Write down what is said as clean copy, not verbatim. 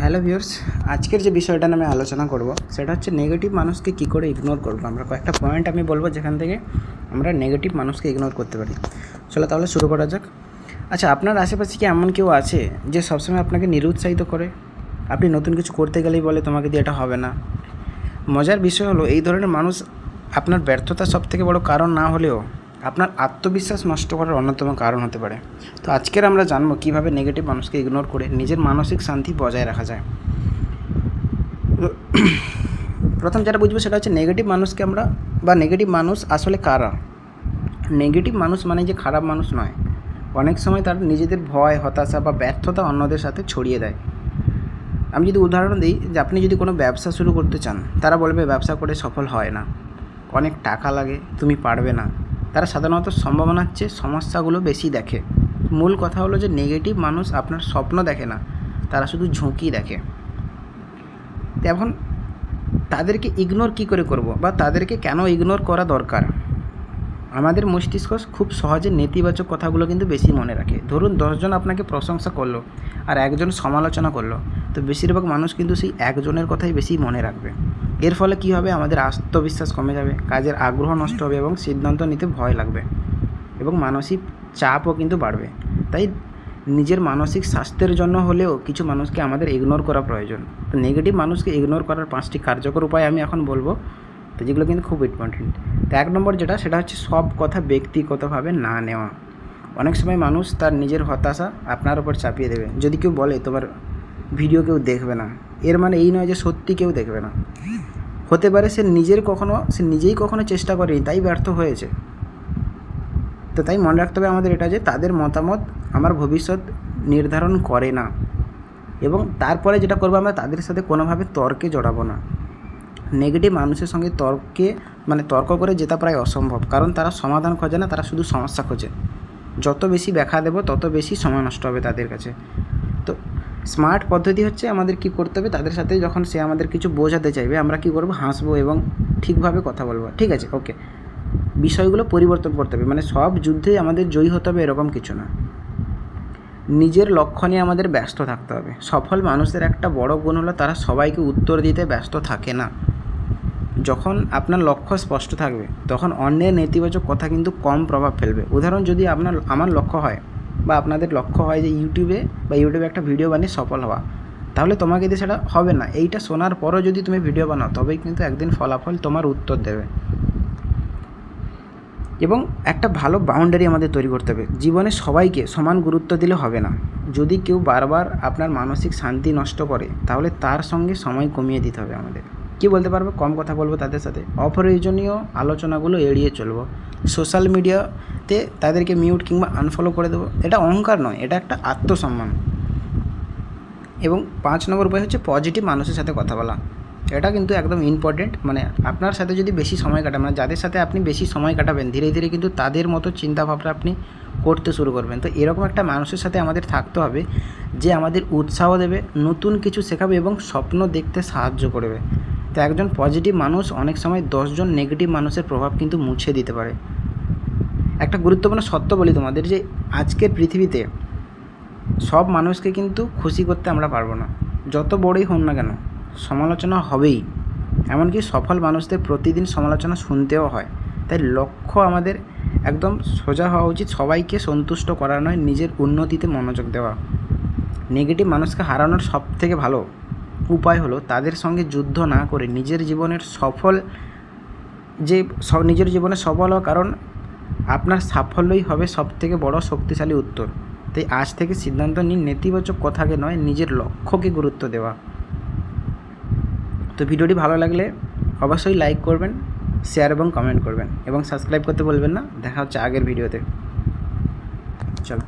Hello viewers, আজকের যে বিষয়টা নিয়ে আমি আলোচনা করব সেটা হচ্ছে নেগেটিভ মানুষকে কী করে ইগনোর করবো। আমরা কয়েকটা পয়েন্ট আমি বলবো যেখান থেকে আমরা নেগেটিভ মানুষকে ইগনোর করতে পারি। চলো তাহলে শুরু করা যাক। আচ্ছা, আপনার আশেপাশে কি এমন কেউ আছে যে সবসময় আপনাকে নিরুৎসাহিত করে? আপনি নতুন কিছু করতে গেলেই বলে তোমাকে দিয়ে এটা হবে না। মজার বিষয় হলো এই ধরনের মানুষ আপনার ব্যর্থতার সবথেকে বড় কারণ না হলেও আপনার আত্মবিশ্বাস নষ্ট করার অন্যতম কারণ হতে পারে। তো আজকের আমরা জানবো কীভাবে নেগেটিভ মানুষকে ইগনোর করে নিজের মানসিক শান্তি বজায় রাখা যায়। প্রথম যেটা বুঝবো সেটা হচ্ছে নেগেটিভ মানুষকে আমরা নেগেটিভ মানুষ আসলে কারা। নেগেটিভ মানুষ মানে যে খারাপ মানুষ নয়, অনেক সময় তারা নিজেদের ভয়, হতাশা বা ব্যর্থতা অন্যদের সাথে ছড়িয়ে দেয়। আমি যদি উদাহরণ দিই যে আপনি যদি কোনো ব্যবসা শুরু করতে চান, তারা বলবে ব্যবসা করে সফল হয় না, অনেক টাকা লাগে, তুমি পারবে না। তারা সাধারণত সম্ভাবনার চেয়ে সমস্যাগুলো বেশি দেখে। মূল কথা হলো যে নেগেটিভ মানুষ আপনার স্বপ্ন দেখে না, তারা শুধু ঝুঁকি দেখে। এখন তাদেরকে ইগনোর কী করে করব বা তাদেরকে কেন ইগনোর করা দরকার? আমাদের মস্তিষ্ক খুব সহজে নেতিবাচক কথাগুলো কিন্তু বেশি মনে রাখে। ধরুন 10 জন আপনাকে প্রশংসা করলো আর একজন সমালোচনা করলো, তো বেশিরভাগ মানুষ কিন্তু সেই একজনের কথাই বেশি মনে রাখবে। এর ফলে কী হবে? আমাদের আত্মবিশ্বাস কমে যাবে, কাজের আগ্রহ নষ্ট হবে এবং সিদ্ধান্ত নিতে ভয় লাগবে এবং মানসিক চাপও কিন্তু বাড়বে। তাই নিজের মানসিক স্বাস্থ্যের জন্য হলেও কিছু মানুষকে আমাদের ইগনোর করা প্রয়োজন। তো নেগেটিভ মানুষকে ইগনোর করার 5টি কার্যকর উপায় আমি এখন বলবো, তো যেগুলো কিন্তু খুব ইম্পর্টেন্ট। তো 1 নম্বর সেটা হচ্ছে সব কথা ব্যক্তিগতভাবে না নেওয়া। অনেক সময় মানুষ তার নিজের হতাশা আপনার ওপর চাপিয়ে দেবে। যদি কেউ বলে তোমার ভিডিও কেউ দেখবে না, এর মানে এই নয় যে সত্যি কেউ দেখবে না। হতে পারে সে নিজেই কখনো চেষ্টা করেনি, তাই ব্যর্থ হয়েছে। তো তাই মনে রাখতে হবে আমাদের এটা যে তাদের মতামত আমার ভবিষ্যৎ নির্ধারণ করে না। এবং তারপরে যেটা করবো, আমরা তাদের সাথে কোনোভাবে তর্কে জড়াবো না। নেগেটিভ মানুষের সঙ্গে তর্ক করে জেতা প্রায় অসম্ভব, কারণ তারা সমাধান খোঁজে না, তারা শুধু সমস্যা খোঁজে। যত বেশি ব্যাখ্যা দেবো তত বেশি সময় নষ্ট হবে তাদের কাছে। তো স্মার্ট পদ্ধতি হচ্ছে আমাদের কী করতে হবে, তাদের সাথে যখন সে আমাদের কিছু বোঝাতে চাইবে আমরা কী করবো, হাসবো এবং ঠিকভাবে কথা বলবো। ঠিক আছে, ওকে, বিষয়গুলো পরিবর্তন করতে হবে। মানে সব যুদ্ধেই আমাদের জয়ী হতে হবে এরকম কিছু না। নিজের লক্ষ্য নিয়ে আমাদের ব্যস্ত থাকতে হবে। সফল মানুষদের একটা বড় গুণ হলো তারা সবাইকে উত্তর দিতে ব্যস্ত থাকে না। যখন আপনার লক্ষ্য স্পষ্ট থাকবে তখন অন্যের নেতিবাচক কথা কিন্তু কম প্রভাব ফেলবে। উদাহরণ, যদি আমার লক্ষ্য হয় বা আপনাদের লক্ষ্য হয় যে ইউটিউবে একটা ভিডিও বানিয়ে সফল হওয়া, তাহলে তোমাকে দিয়ে সেটা হবে না। এইটা শোনার পরও যদি তুমি ভিডিও বানাও তবেই কিন্তু একদিন ফলাফল তোমার উত্তর দেবে। এবং একটা ভালো বাউন্ডারি আমাদের তৈরি করতে হবে। জীবনে সবাইকে সমান গুরুত্ব দিলে হবে না। যদি কেউ বারবার আপনার মানসিক শান্তি নষ্ট করে, তাহলে তার সঙ্গে সময় কমিয়ে দিতে হবে আমাদের। কী বলতে পারবো, কম কথা বলবো তাদের সাথে, অপ্রয়োজনীয় আলোচনাগুলো এড়িয়ে চলবো, সোশ্যাল মিডিয়াতে তাদেরকে মিউট কিংবা আনফলো করে দেবো। এটা অহংকার নয়, এটা একটা আত্মসম্মান। এবং 5 নম্বর উপায় হচ্ছে পজিটিভ মানুষের সাথে কথা বলা। এটা কিন্তু একদম ইম্পর্টেন্ট। মানে আপনার সাথে যদি বেশি সময় কাটান, মানে যাদের সাথে আপনি বেশি সময় কাটাবেন, ধীরে ধীরে কিন্তু তাদের মতো চিন্তাভাবনা আপনি করতে শুরু করবেন। তো এরকম একটা মানুষের সাথে আমাদের থাকতে হবে যে আমাদের উৎসাহ দেবে, নতুন কিছু শেখাবে এবং স্বপ্ন দেখতে সাহায্য করবে। তো একজন পজিটিভ মানুষ অনেক সময় 10 জন নেগেটিভ মানুষের প্রভাব কিন্তু মুছে দিতে পারে। একটা গুরুত্বপূর্ণ সত্য বলি তোমাদের, যে আজকের পৃথিবীতে সব মানুষকে কিন্তু খুশি করতে আমরা পারবো না। যত বড়ই হন না কেন, সমালোচনা হবেই। এমনকি সফল মানুষদের প্রতিদিন সমালোচনা শুনতেও হয়। তাই লক্ষ্য আমাদের একদম সোজা হওয়া উচিত, সবাইকে সন্তুষ্ট করা নয়, নিজের উন্নতিতে মনোযোগ দেওয়া। নেগেটিভ মানুষকে হারানোর সবথেকে ভালো উপায় হলো তাদের সঙ্গে যুদ্ধ না করে নিজের জীবনে সফল হওয়া, কারণ আপনার সাফল্যই হবে সবথেকে বড় শক্তিশালী উত্তর। তাই আজ থেকে সিদ্ধান্ত নিন নেতিবাচক কথাকে নয়, নিজের লক্ষ্যকে গুরুত্ব দেওয়া। তো ভিডিওটি ভালো লাগলে অবশ্যই লাইক করবেন, শেয়ার এবং কমেন্ট করবেন এবং সাবস্ক্রাইব করতে বলবেন না। দেখা হচ্ছে আগের ভিডিওতে। চলো।